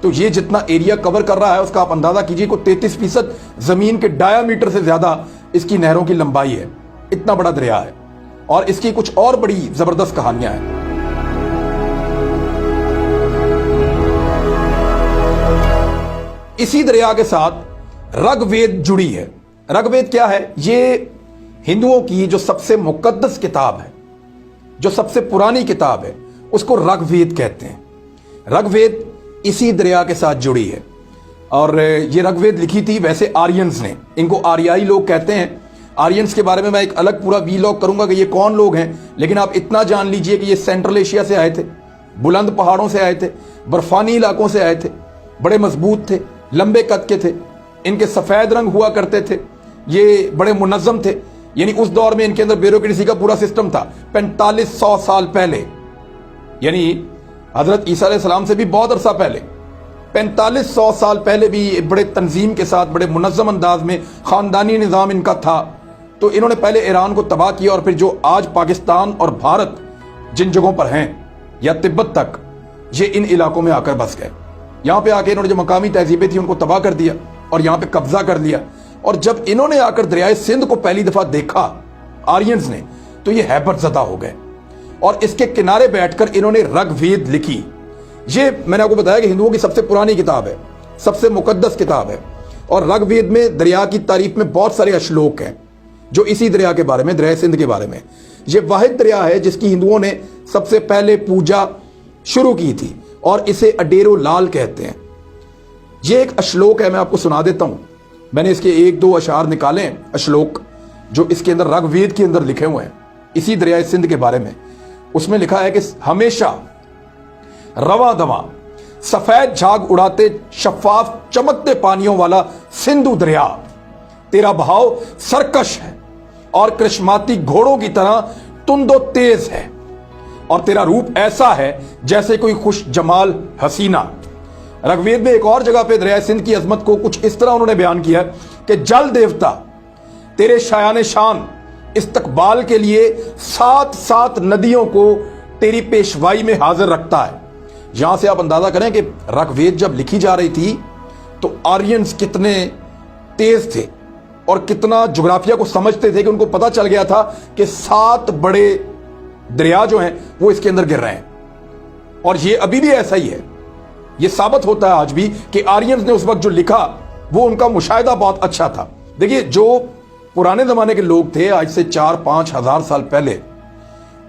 तो ये जितना एरिया कवर कर रहा है उसका आप अंदाजा कीजिए को 33% जमीन के डायामीटर से ज्यादा इसकी नहरों की लंबाई है। इतना बड़ा दरिया है और इसकी कुछ और बड़ी जबरदस्त कहानियां हैं। इसी दरिया के साथ ऋग्वेद जुड़ी है। ऋग्वेद क्या है? ये हिंदुओं की जो सबसे मुकद्दस किताब है, जो सबसे पुरानी किताब है, उसको ऋग्वेद कहते हैं। ऋग्वेद इसी दरिया के साथ जुड़ी है और ये ऋग्वेद लिखी थी वैसे आर्यंस ने। इनको आर्याई लोग कहते हैं। आर्यंस के बारे में मैं एक अलग पूरा वीलॉग करूंगा कि ये कौन लोग हैं, लेकिन आप इतना जान लीजिए कि ये सेंट्रल एशिया से आए थे, बुलंद पहाड़ों से आए थे, बर्फानी इलाकों से आए थे, बड़े मजबूत थे, लंबे कद के थे, इनके सफेद रंग हुआ करते थे, ये बड़े मुनज्जम थे। यानी उस दौर में इनके अंदर ब्यूरोक्रेसी का पूरा सिस्टम था। 4500 साल पहले, यानी हजरत ईसा अलैहिस्सलाम से भी बहुत अरसा पहले, 4500 साल पहले भी बड़े तंजीम के साथ, बड़े मुनज्जम अंदाज में खानदानी निज़ाम इनका था। तो इन्होंने पहले ईरान को तबाह किया और फिर जो आज पाकिस्तान और भारत जिन जगहों पर हैं या तिब्बत तक, ये इन इलाकों में आकर बस गए। यहां पे आके इन्होंने जो मकामी तहजीबें थी उनको तबाह कर दिया और यहां पे कब्जा कर लिया। और जब इन्होंने आकर दरियाए सिंध को पहली दफा देखा आर्यंस ने, तो ये हैबत ज़दा हो गए और इसके किनारे बैठकर इन्होंने ऋग्वेद लिखी। ये मैंने आपको बताया कि हिंदुओं की सबसे पुरानी किताब है, सबसे मुकद्दस किताब है। और ऋग्वेद में दरिया की तारीफ में बहुत सारे श्लोक हैं जो इसी दरिया के बारे में, दरिया सिंध के बारे में। ये वाहिद दरिया है जिसकी हिंदुओं ने सबसे पहले पूजा शुरू की थी और इसे अडेरो लाल कहते हैं। ये एक श्लोक है, मैं आपको सुना देता हूं। मैंने इसके 1-2 अशार निकाले हैं, श्लोक जो इसके अंदर ऋग्वेद के अंदर लिखे हुए हैं इसी दरिया सिंध के बारे में। उसमें लिखा है कि हमेशा रवा दवा सफेद झाग उड़ाते शफाफ चमकते पानियों वाला सिंधु दरिया, तेरा बहाव सरकश है और कृष्माती घोड़ों की तरह तुंदो तेज है और तेरा रूप ऐसा है जैसे कोई खुश जमाल हसीना। ऋग्वेद में एक और जगह पे दरिया सिंध की अजमत को कुछ इस तरह उन्होंने बयान किया कि जल देवता तेरे शायान शान इस्तकबाल के लिए 7 नदियों को तेरी पेशवाई में हाजिर रखता है। यहां से आप अंदाजा करें कि ऋग्वेद जब लिखी जा रही थी तो आर्यंस कितने तेज थे और कितना ज्योग्राफिया को समझते थे कि उनको पता चल गया था कि 7 बड़े दरिया जो हैं वो इसके अंदर गिर रहे हैं। और ये अभी भी ऐसा ही है। ये साबित होता है आज भी कि आर्यंस ने उस वक्त जो लिखा वो उनका मुशाहिदा बहुत अच्छा था। देखिए, जो पुराने जमाने के लोग थे आज से 4-5 हजार साल पहले,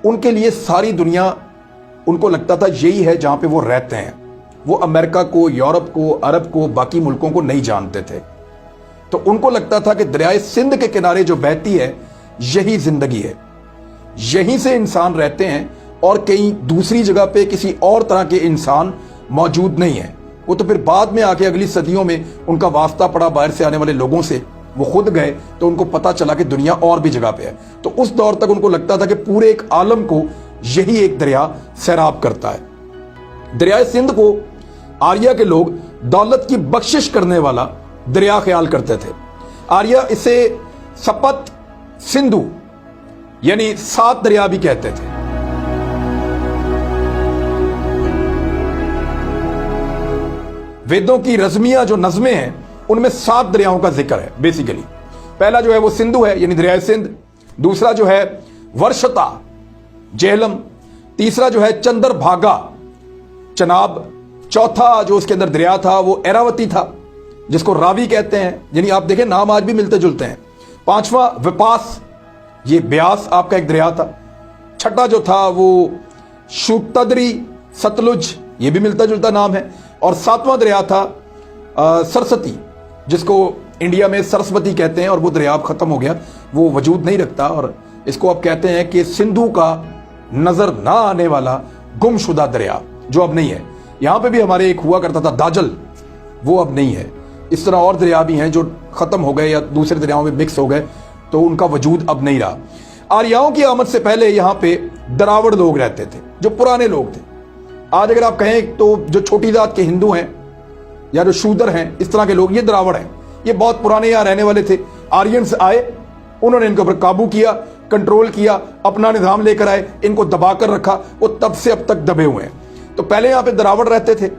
उनके लिए सारी दुनिया, उनको लगता था यही है जहां पे वो रहते हैं। वो अमेरिका को, यूरोप को, अरब को, बाकी मुल्कों को नहीं जानते थे। तो उनको लगता था कि दरियाए सिंध के किनारे जो बहती है यही जिंदगी है, यहीं से इंसान रहते हैं और कहीं दूसरी जगह पे किसी और तरह के इंसान मौजूद नहीं है। वो तो फिर बाद में आके अगली सदियों में उनका वास्ता पड़ा बाहर से आने वाले लोगों से, वो खुद गए तो उनको पता चला कि दुनिया और भी जगह पे है। तो उस दौर तक उनको लगता था कि पूरे एक आलम को यही एक दरिया सैराब करता है। दरिया सिंध को आर्या के लोग दौलत की बख्शिश करने वाला दरिया ख्याल करते थे। आर्या इसे सपत सिंधु यानी 7 दरिया भी कहते थे। वेदों की रज़मिया जो नज़में हैं उनमें 7 दरियाओं का जिक्र है। बेसिकली पहला जो है वो सिंधु है यानी दरिया सिंध, दूसरा जो है वर्षता जेहलम, तीसरा जो है चंद्रभागा चनाब, चौथा जो उसके अंदर दरिया था वो एरावती था जिसको रावी कहते हैं, यानी आप देखें नाम आज भी मिलते जुलते हैं। पांचवा विपास, ये ब्यास आपका एक दरिया था। छठा जो था वो शूतद्री सतलुज, ये भी मिलता जुलता नाम है। और 7वां दरिया था सरस्वती, जिसको इंडिया में सरस्वती कहते हैं और वो दरिया खत्म हो गया, वो वजूद नहीं रखता। और इसको अब कहते हैं कि सिंधु का नजर ना आने वाला गुमशुदा दरिया, जो अब नहीं है। यहां पे भी हमारे एक हुआ करता था दाजल, वो अब नहीं है। इस तरह और दरिया भी हैं जो खत्म हो गए या दूसरे दरियाओं में मिक्स हो गए, तो उनका वजूद अब नहीं रहा। आर्याओं की आमद से पहले यहां पे दरावड़ लोग रहते थे, जो पुराने लोग थे। आज अगर आप कहें तो जो छोटी जात के हिंदू हैं या जो शूदर हैं, इस तरह के लोग, ये दरावड़ हैं। ये बहुत पुराने यहां रहने वाले थे। आर्यंस आए, उन्होंने इनके ऊपर काबू किया, कंट्रोल किया, अपना निजाम लेकर आए, इनको दबा कर रखा, वो तब से अब तक दबे हुए हैं। तो पहले यहां पे दरावड़ रहते थे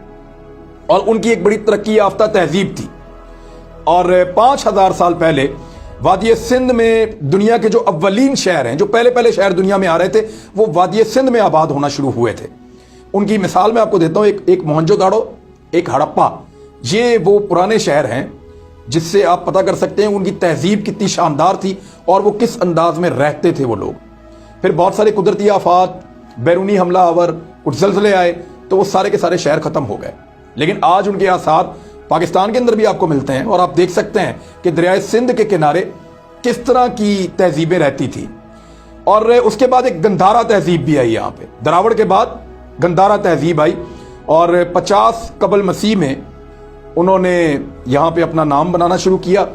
और उनकी एक बड़ी तरक्की याफ्ता तहजीब थी। और 5000 साल पहले वादी सिंध में दुनिया के जो अव्वलीन शहर हैं, जो पहले पहले शहर दुनिया में आ रहे थे, वो वादी सिंध में आबाद होना शुरू हुए थे। उनकी मिसाल मैं आपको देता हूं, एक मोहनजोदाड़ो, एक हड़प्पा, ये वो पुराने शहर हैं जिससे आप पता कर सकते हैं उनकी तहजीब कितनी शानदार थी और वो किस अंदाज में रहते थे वो लोग। फिर बहुत सारे कुदरती आफात, बैरूनी हमला आवर, कुछ जल्जले आए, तो वो सारे के सारे शहर खत्म हो गए। लेकिन आज उनके आसार पाकिस्तान के अंदर भी आपको मिलते हैं और आप देख सकते हैं कि दरियाए सिंध के किनारे किस तरह की तहजीबें रहती थी। और उसके बाद एक गंधारा तहजीब भी आई यहाँ पे, दरावड़ के बाद गंधारा तहजीब आई और 50 कबल मसीह में उन्होंने यहाँ पे अपना नाम बनाना शुरू किया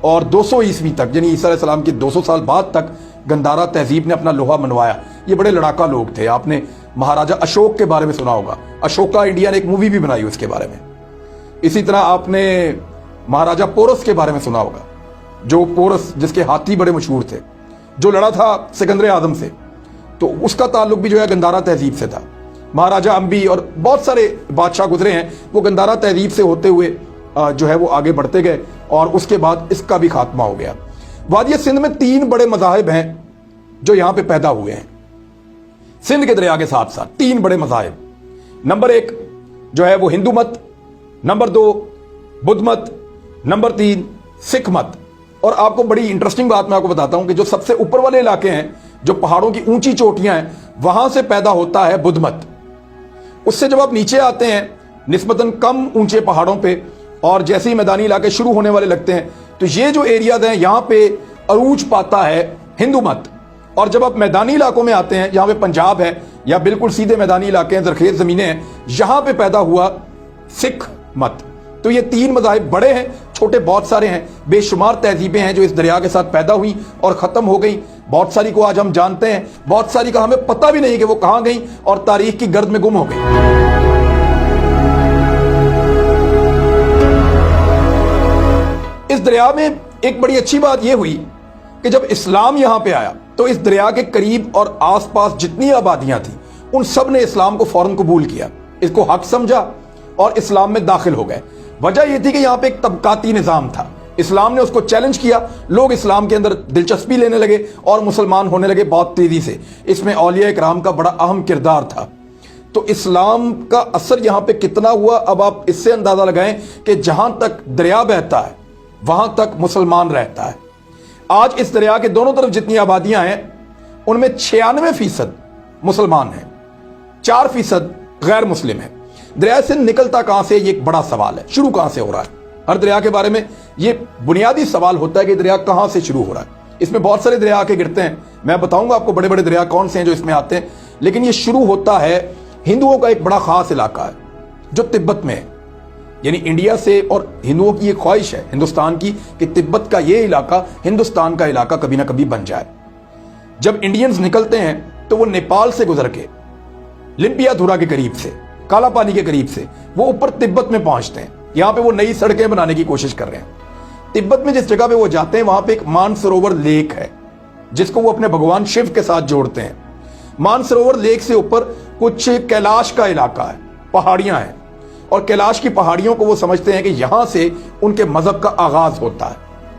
और 200 ईस्वी तक, यानी ईसा अलैहिस्सलाम के 200 साल बाद तक गंधारा तहजीब ने अपना लोहा मनवाया। ये बड़े लड़ाका लोग थे। आपने महाराजा अशोक के बारे में सुना होगा, अशोका इंडिया ने एक मूवी भी बनाई उसके बारे में। इसी तरह आपने महाराजा पोरस के बारे में सुना होगा, जो पोरस जिसके हाथी बड़े मशहूर थे, जो लड़ा था सिकंदर आजम से, तो उसका ताल्लुक भी जो है गंधारा तहजीब से था। महाराजा अंबी और बहुत सारे बादशाह गुजरे हैं, वो गंधारा तहजीब से होते हुए जो है वो आगे बढ़ते गए और उसके बाद इसका भी खात्मा हो गया। वादी सिंध में 3 बड़े मज़ाहिब हैं जो यहां पे पैदा हुए हैं। सिंध के दरिया के साथ साथ 3 बड़े मज़ाहिब, नंबर 1 जो है वो हिंदू मत, नंबर 2 बुद्ध मत, नंबर 3 सिख मत। और आपको बड़ी इंटरेस्टिंग बात मैं आपको बताता हूं कि जो सबसे ऊपर वाले इलाके हैं, जो पहाड़ों की ऊंची चोटियां हैं, वहां से पैदा होता है बुद्ध मत। उससे जब आप नीचे आते हैं निस्बतन कम ऊंचे पहाड़ों पे और जैसे ही मैदानी इलाके शुरू होने वाले लगते हैं, तो ये जो एरियाज हैं यहां पे अरूज पाता है हिंदू मत। और जब आप मैदानी इलाकों में आते हैं, यहां पे पंजाब है या बिल्कुल सीधे मैदानी इलाके हैं, जरखेज जमीनें हैं, यहां पे पैदा हुआ सिख मत। तो ये 3 मज़ाहिब बड़े हैं, छोटे बहुत सारे हैं, बेशुमार तहजीबें हैं जो इस दरिया के साथ पैदा हुई और खत्म हो गई। बहुत सारी को आज हम जानते हैं, बहुत सारी का हमें पता भी नहीं कि वो कहां गई और तारीख की गर्द में गुम हो गई। इस दरिया में एक बड़ी अच्छी बात यह हुई कि जब इस्लाम यहां पे आया तो इस दरिया के करीब और आसपास जितनी आबादियां थी उन सब ने इस्लाम को फौरन कबूल किया, इसको हक समझा और इस्लाम में दाखिल हो गए। वजह यह थी कि यहां पे एक तबकाती निजाम था, इस्लाम ने उसको चैलेंज किया, लोग इस्लाम के अंदर दिलचस्पी लेने लगे और मुसलमान होने लगे बहुत तेजी से। इसमें औलिया इकराम का बड़ा अहम किरदार था। तो इस्लाम का असर यहां पे कितना हुआ, अब आप इससे अंदाजा लगाएं कि जहां तक दरिया बहता है वहां तक मुसलमान रहता है। आज इस दरिया के दोनों तरफ जितनी आबादियां हैं उनमें 96% मुसलमान हैं, 4% गैर मुस्लिम है। दरिया से निकलता कहां से, ये एक बड़ा सवाल है। शुरू कहां से हो रहा है, हर दरिया के बारे में ये बुनियादी सवाल होता है कि दरिया कहां से शुरू हो रहा है। इसमें बहुत सारे दरिया आके गिरते हैं, मैं बताऊंगा आपको बड़े बड़े दरिया कौन से हैं जो इसमें आते हैं। लेकिन ये शुरू होता है हिंदुओं का एक बड़ा खास इलाका है जो तिब्बत में है, यानी इंडिया से। और हिंदुओं की ये ख्वाहिश है हिंदुस्तान की कि तिब्बत का ये इलाका हिंदुस्तान का इलाका कभी ना कभी बन जाए। जब इंडियंस निकलते हैं तो वो नेपाल से गुजर के लिम्पियाधुरा के करीब से, काला पानी के करीब से वो ऊपर तिब्बत में पहुंचते हैं। यहां पे वो नई सड़कें बनाने की कोशिश कर रहे हैं। तिब्बत में जिस जगह पे वो जाते हैं वहां पे एक मानसरोवर लेक है जिसको वो अपने भगवान शिव के साथ जोड़ते हैं। मानसरोवर लेक से ऊपर कुछ कैलाश का इलाका है, पहाड़ियां हैं, और कैलाश की पहाड़ियों को वो समझते हैं कि यहां से उनके मजहब का आगाज होता है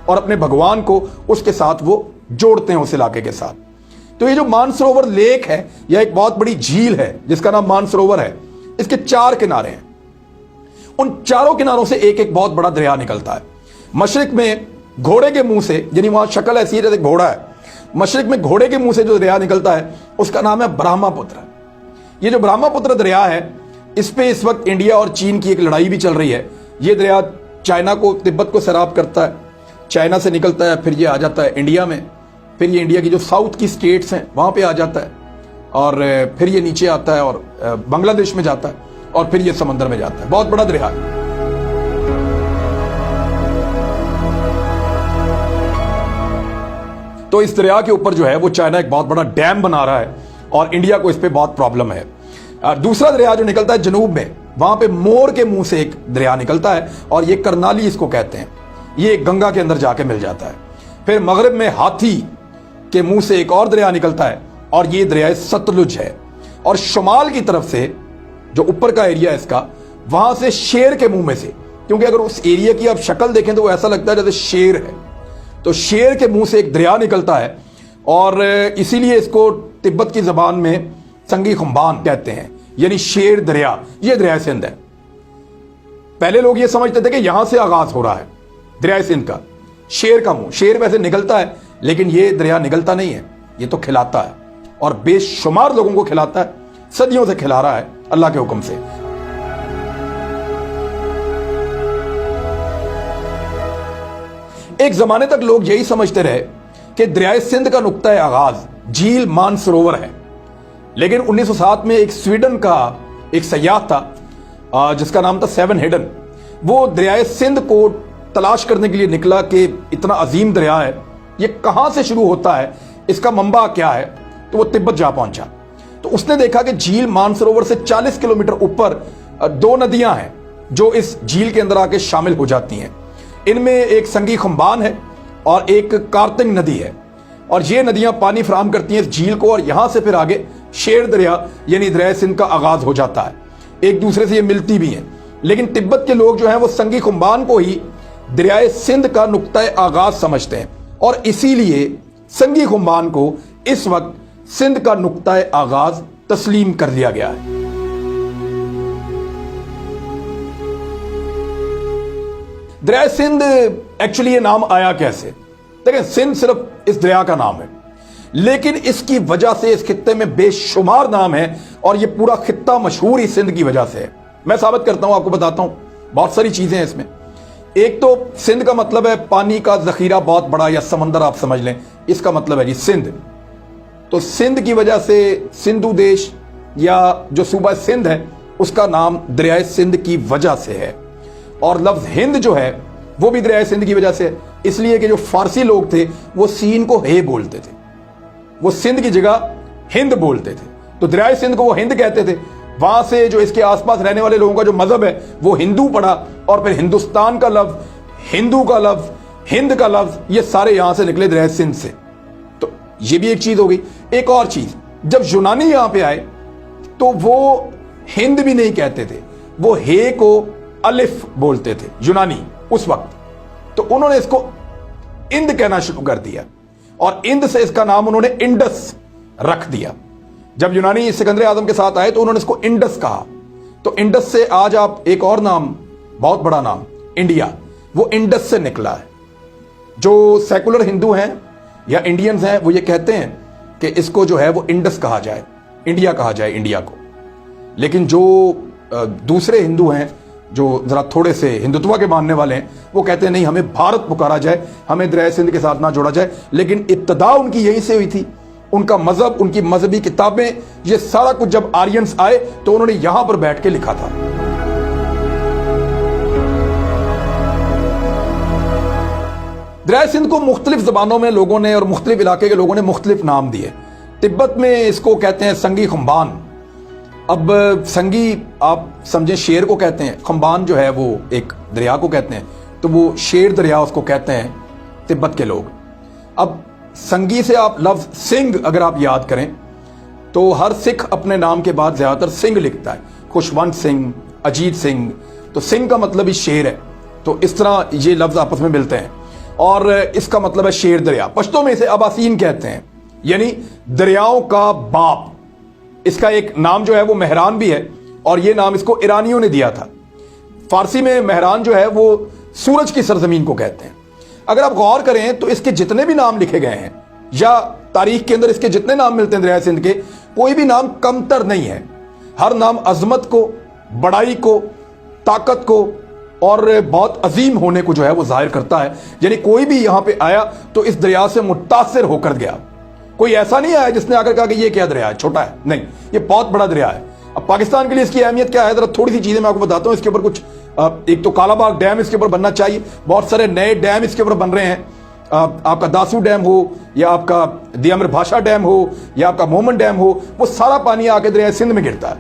और अपने भगवान को उसके साथ वो जोड़ते हैं, उस इलाके के साथ। तो ये जो मानसरोवर लेक है यह एक बहुत बड़ी झील है जिसका नाम मानसरोवर है। इसके 4 किनारे हैं, उन चारों किनारों से एक एक बहुत बड़ा दरिया निकलता है। मशरिक में घोड़े के मुंह से, यानी वहां शक्ल ऐसी है जैसे घोड़ा है, मशरिक में घोड़े के मुंह से जो दरिया निकलता है उसका नाम है ब्रह्मपुत्र। ये जो ब्रह्मपुत्र दरिया है इस पे इस वक्त इंडिया और चीन की एक लड़ाई भी चल रही है। ये दरिया चाइना को, तिब्बत को सैराब करता है, चाइना से निकलता है, फिर ये आ जाता है इंडिया में, फिर ये इंडिया की जो साउथ की स्टेट्स हैं वहां पे आ जाता है, और फिर ये नीचे आता है और बांग्लादेश में जाता है, और फिर ये समंदर में जाता है। बहुत बड़ा दरिया है। तो इस दरिया के ऊपर जो है वो चाइना एक बहुत बड़ा डैम बना रहा है और इंडिया को इस पे बहुत प्रॉब्लम है। दूसरा दरिया जो निकलता है जनूब में, वहां पे मोर के मुंह से एक दरिया निकलता है और ये करनाली इसको कहते हैं, ये गंगा के अंदर जाके मिल जाता है। फिर मगरब में हाथी के मुंह से एक और दरिया निकलता है और ये दरिया सतलुज है। और शुमाल की तरफ से जो ऊपर का एरिया है इसका, वहां से शेर के मुंह में से, क्योंकि अगर उस एरिया की आप शक्ल देखें तो वो ऐसा लगता है जैसे शेर है, तो शेर के मुंह से एक दरिया निकलता है और इसीलिए इसको तिब्बत की जबान में संगी खुम्बान कहते हैं, यानी शेर दरिया। ये दरिया सिंध है। पहले लोग ये समझते थे कि यहां से आगाज हो रहा है दरिया सिंध का, शेर का मुंह। शेर वैसे निकलता है, लेकिन ये दरिया निकलता नहीं है, ये तो खिलाता है और बेशुमार लोगों को खिलाता है, सदियों से खिला रहा है अल्लाह के हुक्म से। एक जमाने तक लोग यही समझते रहे कि दरिया सिंध का नुक्ता आगाज झील मानसरोवर है, लेकिन 1907 में एक स्वीडन का एक सयाह था जिसका नाम था सेवन हिडन। वो दरिया सिंध को तलाश करने के लिए निकला कि इतना अजीम दरिया है, ये कहां से शुरू होता है, इसका मंबा क्या है। तो वो तिब्बत जा पहुंचा, तो उसने देखा कि झील मानसरोवर से 40 किलोमीटर ऊपर दो नदियां हैं जो इस झील के अंदर आके शामिल हो जाती हैं। इनमें एक संगी खुम्बान है और एक कार्तिंग नदी है, और ये नदियां पानी फराहम करती हैं इस झील को, और यहां से फिर आगे शेर दरिया यानी दरिया सिंध का आगाज हो जाता है। एक दूसरे से ये मिलती भी हैं, लेकिन तिब्बत के लोग जो हैं वो संगी खुम्बान को ही दरिया सिंध का नुक्ता आगाज समझते हैं, और इसीलिए संगी खुम्बान को इस वक्त सिंध का नुक्ता आगाज तस्लीम कर दिया गया है। दरिया सिंध एक्चुअली ये नाम आया कैसे? देखिए, सिंध सिर्फ इस दरिया का नाम है, लेकिन इसकी वजह से इस खित्ते में बेशुमार नाम है, और ये पूरा खित्ता मशहूर ही सिंध की वजह से है। मैं साबित करता हूं, आपको बताता हूं, बहुत सारी चीजें हैं इसमें। एक तो सिंध का मतलब है पानी का जखीरा बहुत बड़ा, या समंदर आप समझ लें, इसका मतलब है जी सिंध। तो सिंध की वजह से सिंधु देश या जो सूबा सिंध है उसका नाम दरिया सिंध की वजह से है। और लफ्ज हिंद जो है वो भी दरिया सिंध की वजह से है, इसलिए कि जो फारसी लोग थे वो सीन को हे बोलते थे, वो सिंध की जगह हिंद बोलते थे, तो दरिया सिंध को वो हिंद कहते थे। वहां से जो इसके आसपास रहने वाले लोगों का जो मजहब है वो हिंदू पड़ा, और फिर हिंदुस्तान का लफ्ज, हिंदू का लफ्ज, हिंद का लफ्ज, ये सारे यहां से निकले दरिया सिंध से। तो ये भी एक चीज हो गई। एक और चीज, जब यूनानी यहां पे आए तो वो हिंद भी नहीं कहते थे, वो हे को अलिफ बोलते थे यूनानी उस वक्त। तो उन्होंने इसको इंद कहना शुरू कर दिया, और इंद से इसका नाम उन्होंने इंडस रख दिया। जब यूनानी सिकंदर आजम के साथ आए तो उन्होंने इसको इंडस कहा। तो इंडस से आज आप एक और नाम, बहुत बड़ा नाम, इंडिया, वो इंडस से निकला है। जो सेकुलर हिंदू हैं या इंडियंस हैं वो ये कहते हैं कि इसको जो है वो इंडस कहा जाए, इंडिया कहा जाए इंडिया को। लेकिन जो दूसरे हिंदू हैं, जो जरा थोड़े से हिंदुत्व के मानने वाले हैं, वो कहते हैं नहीं, हमें भारत पुकारा जाए, हमें दरिया सिंध के साथ ना जोड़ा जाए। लेकिन इब्तदा उनकी यहीं से हुई थी, उनका मजहब, उनकी मजहबी किताबें, ये सारा कुछ जब आर्यंस आए तो उन्होंने यहां पर बैठ के लिखा था। दरिया सिंध को मुख्तलिफ जबानों में लोगों ने और मुख्तलिफ इलाके के लोगों ने मुख्तलिफ नाम दिए। तिब्बत में इसको कहते हैं संगी खुम्बान। अब संगी आप समझें शेर को कहते हैं, खुम्बान जो है वो एक दरिया को कहते हैं, तो वो शेर दरिया उसको कहते हैं तिब्बत के लोग। अब संगी से आप लफ्ज सिंह अगर आप याद करें तो हर सिख अपने नाम के बाद ज्यादातर सिंह लिखता है, खुशवंत सिंह, अजीत सिंह। तो सिंह का मतलब ही शेर है, तो इस तरह ये लफ्ज आपस में मिलते हैं, और इसका मतलब है शेर दरिया। पश्तो में इसे अबासीन कहते हैं, यानी दरियाओं का बाप। इसका एक नाम जो है वो मेहरान भी है, और ये नाम इसको ईरानियों ने दिया था। फारसी में मेहरान जो है वो सूरज की सरजमीन को कहते हैं। अगर आप गौर करें तो इसके जितने भी नाम लिखे गए हैं या तारीख के अंदर इसके जितने नाम मिलते हैं दरिया सिंध के, कोई भी नाम कमतर नहीं है। हर नाम अजमत को, बड़ाई को, ताकत को और बहुत अजीम होने को जो है वो जाहिर करता है। यानी कोई भी यहां पे आया तो इस दरिया से मुतासिर होकर गया। कोई ऐसा नहीं आया जिसने आकर कहा कि ये क्या दरिया है, छोटा है, नहीं, ये बहुत बड़ा दरिया है। अब पाकिस्तान के लिए इसकी अहमियत क्या है, जरा थोड़ी सी चीजें मैं आपको बताता हूं इसके ऊपर कुछ। एक तो कालाबाग डैम इसके ऊपर बनना चाहिए, बहुत सारे नए डैम इसके ऊपर बन रहे हैं। आपका दासू डैम हो या आपका दियामर भाषा डैम हो या आपका मोहम्मद डैम हो, वो सारा पानी आके दरिया सिंध में गिरता है,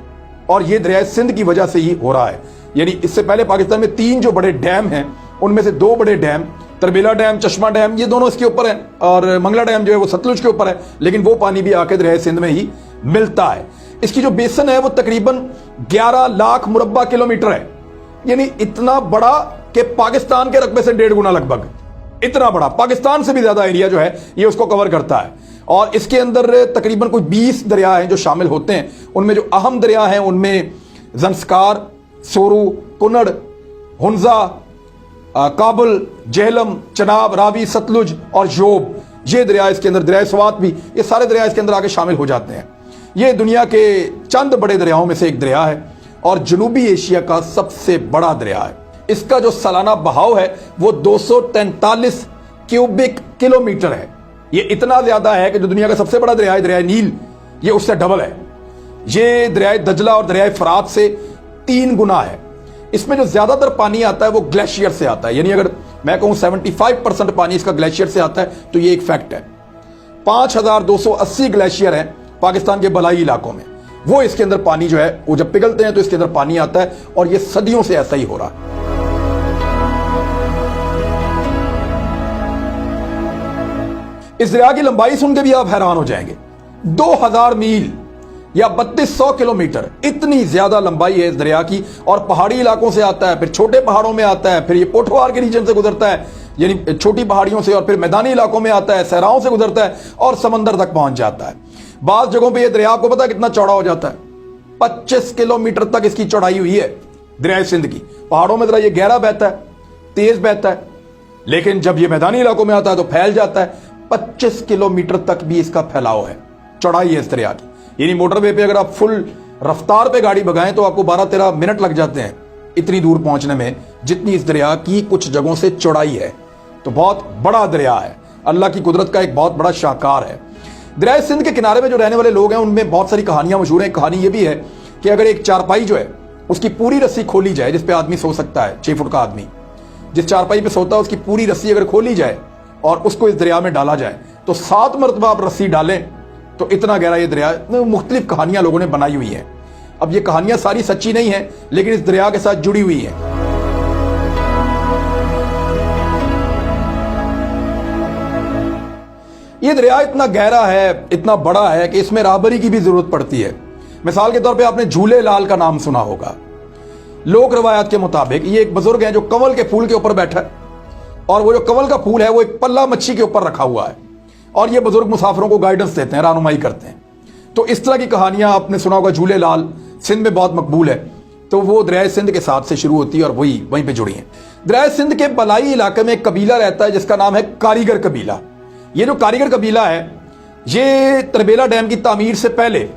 और ये दरिया सिंध की वजह से ही हो रहा है। यानी इससे पहले पाकिस्तान में 3 जो बड़े डैम हैं, उनमें से 2 बड़े डैम, तरबेला डैम, चश्मा डैम, ये दोनों इसके ऊपर हैं, और मंगला डैम जो है वो सतलुज के ऊपर है, लेकिन वो पानी भी आके दरिया सिंध में ही मिलता है। इसकी जो बेसन है वो तकरीबन 11 लाख मुरब्बा किलोमीटर है। यानी इतना बड़ा कि पाकिस्तान के रकबे से 1.5 गुना लगभग, इतना बड़ा, पाकिस्तान से भी ज्यादा एरिया जो है ये उसको कवर करता है। और इसके अंदर तकरीबन कोई 20 दरिया हैं जो शामिल होते हैं। उनमें जो अहम दरिया हैं उनमें जंस्कार, सोरू, कुनड़, हुंजा, काबुल, जेहलम, चनाब, रावी, सतलुज और जोब, ये दरिया इसके अंदर, दरिया स्वात भी, ये सारे दरिया इसके अंदर आके शामिल हो जाते हैं। ये दुनिया के चंद बड़े दरियाओं में से एक दरिया है और जनूबी एशिया का सबसे बड़ा दरिया है। इसका जो सालाना बहाव है वो 243 क्यूबिक किलोमीटर है। ये इतना ज्यादा है कि जो दुनिया का सबसे बड़ा दरिया है, दरिया नील, ये उससे डबल है। ये दरिया दजला और दरिया फरात से 3 गुना है। इसमें जो ज्यादातर पानी आता है वो ग्लेशियर से आता है, यानी अगर मैं कहूं 75% पानी इसका ग्लेशियर से आता है तो ये एक फैक्ट है। 5280 ग्लेशियर हैं पाकिस्तान के बलाई इलाकों में, वो इसके अंदर पानी जो है वो जब पिघलते हैं तो इसके अंदर पानी आता है और ये सदियों से ऐसा ही हो रहा है। इस दरिया की लंबाई सुन के भी आप हैरान हो जाएंगे, 2000 मील या 3200 किलोमीटर, इतनी ज्यादा लंबाई है इस दरिया की। और पहाड़ी इलाकों से आता है, फिर छोटे पहाड़ों में आता है, फिर ये पोठवार के रीजन से गुजरता है, यानी छोटी पहाड़ियों से, और फिर मैदानी इलाकों में आता है, सहराओं से गुजरता है और समंदर तक पहुंच जाता है। बास जगहों पे ये दरिया आपको पता है कितना चौड़ा हो जाता है, 25 किलोमीटर तक इसकी चौड़ाई हुई है दरिया सिंध की। पहाड़ों में जरा ये गहरा बहता है, तेज बहता है, लेकिन जब ये मैदानी इलाकों में आता है तो फैल जाता है। 25 किलोमीटर तक भी इसका फैलाव है, चौड़ाई है इस दरिया की। यानी मोटरवे पे अगर आप फुल रफ्तार पे गाड़ी भगाएं तो आपको 12-13 मिनट लग जाते हैं इतनी दूर पहुंचने में, जितनी इस दरिया की कुछ जगहों से चौड़ाई है। तो बहुत बड़ा दरिया है, अल्लाह की कुदरत का एक बहुत बड़ा शाहकार है। दरिया सिंध के किनारे में जो रहने वाले लोग हैं उनमें बहुत सारी कहानियां मशहूर हैं। कहानी यह भी है कि अगर एक चारपाई जो है उसकी पूरी रस्सी खोली जाए, जिस पे आदमी सो सकता है, 6 फुट का आदमी जिस चारपाई पे सोता है, उसकी पूरी रस्सी अगर खोली जाए और उसको इस दरिया में डाला जाए तो 7 मरतबा आप रस्सी डालें तो इतना गहरा ये दरिया। मुख्तलिफ कहानियां लोगों ने बनाई हुई हैं। अब ये कहानियां सारी सच्ची नहीं है, लेकिन इस दरिया के साथ जुड़ी हुई हैं। ये दरिया इतना गहरा है, इतना बड़ा है कि इसमें राहबरी की भी जरूरत पड़ती है। मिसाल के तौर पे आपने झूले लाल का नाम सुना होगा। लोक रवायत के मुताबिक ये एक बुजुर्ग है जो कंवल के फूल के ऊपर बैठा है और वो जो कंवल का फूल है वो एक पल्ला मच्छी के ऊपर रखा हुआ है और ये बुजुर्ग मुसाफिरों को गाइडेंस देते हैं, रहनुमाई करते हैं। तो इस तरह की कहानियां आपने सुना होगा। झूले लाल सिंध में बहुत मकबूल है, तो वो दरिया सिंध के साथ से शुरू होती है और वहीं पे जुड़ी है। दरिया सिंध के बलाई इलाके में एक कबीला रहता है जिसका नाम है कारीगर कबीला। ये जो कारीगर कबीला है ये तरबेला डैम की तामीर से पहले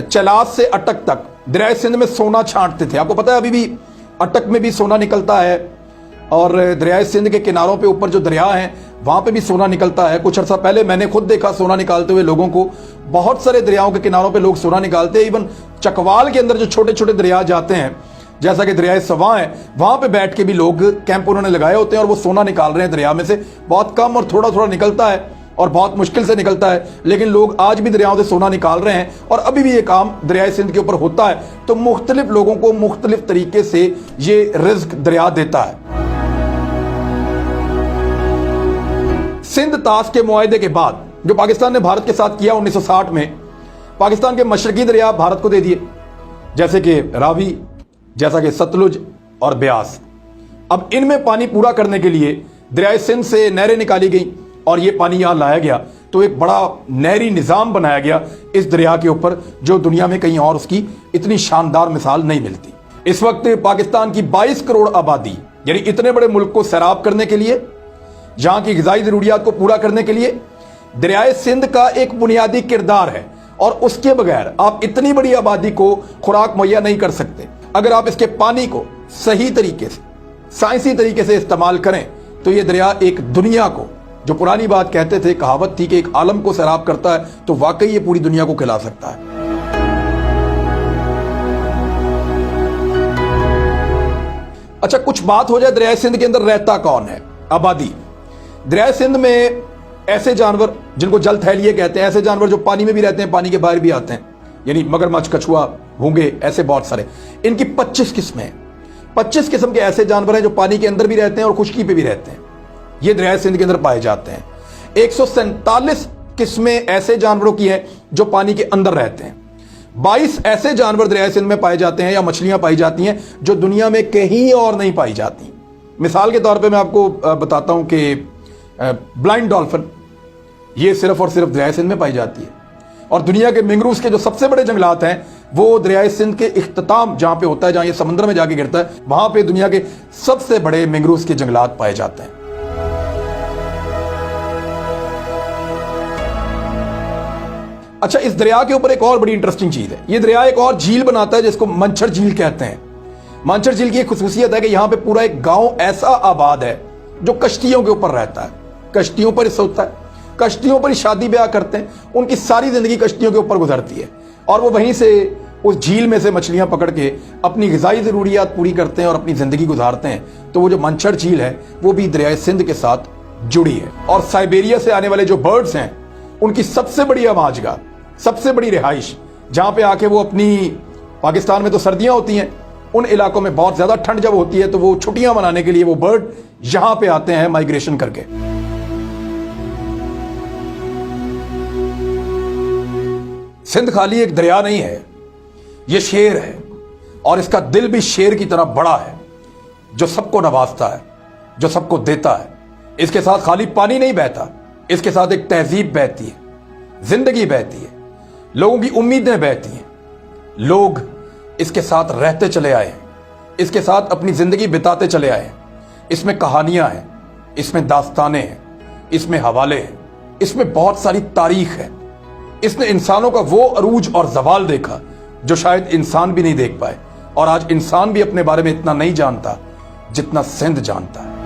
चलास से अटक तक दरिया सिंध में सोना छांटते थे। आपको पता है अभी भी अटक में भी सोना निकलता है और दरिया सिंध के किनारों पे ऊपर जो दरिया है वहां पे भी सोना निकलता है। कुछ अर्सा पहले मैंने खुद देखा सोना निकालते हुए लोगों को। बहुत सारे दरियाओं के किनारों पे लोग सोना निकालते हैं। इवन चकवाल के अंदर जो छोटे छोटे दरिया जाते हैं, जैसा कि दरिया सवा है, वहां पे बैठ के भी लोग कैंप उन्होंने लगाए होते हैं और वो सोना निकाल रहे हैं दरिया में से। बहुत कम और थोड़ा थोड़ा निकलता है और बहुत मुश्किल से निकलता है, लेकिन लोग आज भी दरियाओं से सोना निकाल रहे हैं और अभी भी ये काम दरिया सिंध के ऊपर होता है। तो मुख्तलिफ लोगों को मुख्तलिफ तरीके से ये रिज्क दरिया देता है। सिंध ताश के मुआहदे के बाद जो पाकिस्तान ने भारत के साथ किया 1960 में, पाकिस्तान के मशरकी दरिया भारत को दे दिए, जैसे कि रावी, जैसा कि सतलुज और ब्यास। अब इनमें पानी पूरा करने के लिए दरिया सिंध से नहरें निकाली गई और ये पानी यहां लाया गया। तो एक बड़ा नहरी निजाम बनाया गया इस दरिया के ऊपर, जो दुनिया में कहीं और उसकी इतनी शानदार मिसाल नहीं मिलती। इस वक्त पाकिस्तान की 22 करोड़ आबादी, यानी इतने बड़े मुल्क को सैराब करने के लिए, जहां की ग़िज़ाई ज़रूरियात को पूरा करने के लिए दरिया सिंध का एक बुनियादी किरदार है। और उसके बगैर आप इतनी बड़ी आबादी को खुराक मुहैया नहीं कर सकते। अगर आप इसके पानी को सही तरीके से, साइंसी तरीके से इस्तेमाल करें तो ये दरिया एक दुनिया को, जो पुरानी बात कहते थे, कहावत थी कि एक आलम को सैराब करता है, तो वाकई ये पूरी दुनिया को खिला सकता है। अच्छा, कुछ बात हो जाए दरिया सिंध के अंदर रहता कौन है, आबादी। दरिया सिंध में ऐसे जानवर जिनको जल थैलिए कहते हैं, ऐसे जानवर जो पानी में भी रहते हैं, पानी के बाहर भी आते हैं, यानी मगरमच्छ, कछुआ, भूंगे, ऐसे बहुत सारे। इनकी 25 किस्में हैं। 25 किस्म के ऐसे जानवर हैं जो पानी के अंदर भी रहते हैं और खुश्की पे भी रहते हैं। ये दरिया सिंध के अंदर पाए जाते हैं। 147 किस्में ऐसे जानवरों की हैं जो पानी के अंदर रहते हैं। 22 ऐसे जानवर दरियाए सिंध में पाए जाते हैं या मछलियां पाई जाती हैं जो दुनिया में कहीं और नहीं पाई जाती। मिसाल के तौर पे मैं आपको बताता हूं कि ब्लाइंड डॉल्फिन ये सिर्फ और सिर्फ दरियाए सिंध में पाई जाती है। और दुनिया के मैंग्रोव्स के जो सबसे बड़े जंगलात हैं वो दरियाए सिंध के इख्तिताम जहां पे होता है, जहां ये समुद्र में जाके गिरता है, वहां पे दुनिया के सबसे बड़े मैंग्रोव्स के जंगलात पाए जाते हैं। अच्छा, इस दरिया के ऊपर एक और बड़ी इंटरेस्टिंग चीज है। ये दरिया एक और झील बनाता है जिसको मंचर झील कहते हैं। मंचर झील की एक खुसूसियत है कि यहां पे पूरा एक गांव ऐसा आबाद है जो कश्तियों के ऊपर रहता है, कश्तियों पर इससे होता है, कश्तियों पर ही शादी ब्याह करते हैं, उनकी सारी जिंदगी कश्तियों के ऊपर गुजरती है और वो वहीं से उस झील में से मछलियां पकड़ के अपनी ग़िज़ाई ज़रूरियात पूरी करते हैं और अपनी जिंदगी गुजारते हैं। तो वो जो मंचर झील है वो भी दरियाए सिंध के साथ जुड़ी है। और साइबेरिया से आने वाले जो बर्ड्स हैं उनकी सबसे बड़ी आमाजगाह, सबसे बड़ी रिहाइश, जहां पे आके वो अपनी, पाकिस्तान में तो सर्दियां होती हैं, उन इलाकों में बहुत ज्यादा ठंड जब होती है तो वो छुट्टियां मनाने के लिए वो बर्ड यहां पे आते हैं माइग्रेशन करके। सिंध खाली एक दरिया नहीं है, ये शेर है और इसका दिल भी शेर की तरह बड़ा है जो सबको नवाजता है, जो सबको देता है। इसके साथ खाली पानी नहीं बहता, इसके साथ एक तहजीब बहती है, जिंदगी बहती है, लोगों की उम्मीदें बहती हैं। लोग इसके साथ रहते चले आए हैं, इसके साथ अपनी जिंदगी बिताते चले आए हैं। इसमें कहानियां हैं, इसमें दास्तानें हैं, इसमें हवाले हैं, इसमें बहुत सारी तारीख है। इसने इंसानों का वो अरूज और जवाल देखा जो शायद इंसान भी नहीं देख पाए। और आज इंसान भी अपने बारे में इतना नहीं जानता जितना सिंध जानता है।